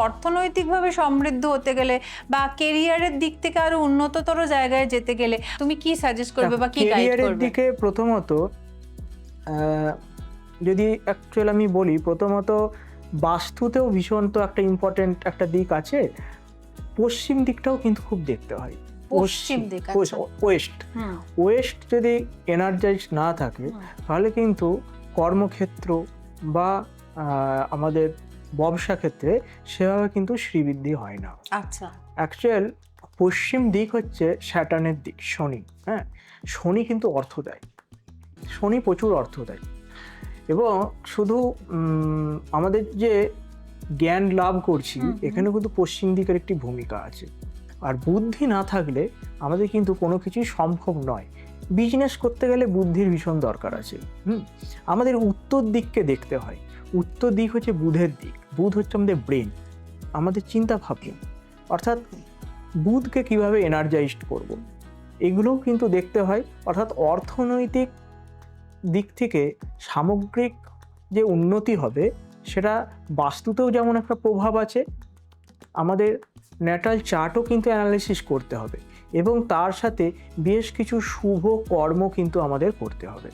অর্থনৈতিকভাবে সমৃদ্ধ হতে গেলে বা কেরিয়ারের দিক থেকে আরো উন্নততর জায়গায় যেতে গেলে তুমি কি সাজেস্ট করবে বা কি গাইড কেরিয়ারের করবে? দিকে প্রথমত যদি অ্যাকচুয়ালি আমি বলি, প্রথমত বাস্তুতেও ভীষণ তো একটা ইম্পর্টেন্ট একটা দিক আছে, পশ্চিম দিকটাও কিন্তু খুব দেখতে হয়। পশ্চিম দিক, আচ্ছা। ওয়েস্ট হুম, ওয়েস্ট যদি এনার্জাইজ না থাকে তাহলে কিন্তু কর্মক্ষেত্র বা আমাদের ব্যবসা ক্ষেত্রে সেভাবে কিন্তু শ্রীবৃদ্ধি হয় না। আচ্ছা। অ্যাকচুয়াল পশ্চিম দিক হচ্ছে স্যাটার্নের দিক, শনি। হ্যাঁ, শনি কিন্তু অর্থ দেয়, শনি প্রচুর অর্থ দেয়। এবং শুধু আমাদের যে জ্ঞান লাভ করছি এখানে কিন্তু পশ্চিম দিকের একটি ভূমিকা আছে। আর বুদ্ধি না থাকলে আমাদের কিন্তু কোনো কিছুই সম্ভব নয়। বিজনেস করতে গেলে বুদ্ধির ভীষণ দরকার আছে। আমাদের উত্তর দিককে দেখতে হয়। উত্তর দিক হচ্ছে বুধের দিক। বুধ হচ্ছে আমাদের ব্রেন, আমাদের চিন্তা ভাবনা, অর্থাৎ বুধকে কিভাবে এনার্জাইজড করব, এগুলোও কিন্তু দেখতে হয়। অর্থাৎ অর্থনৈতিক দিক থেকে সামগ্রিক যে উন্নতি হবে সেটা বাস্তুতেও যেমন একটা প্রভাব আছে, আমাদের ন্যাটাল চার্টও কিন্তু অ্যানালাইসিস করতে হবে এবং তার সাথে বেশ কিছু শুভ কর্ম কিন্তু আমাদের করতে হবে।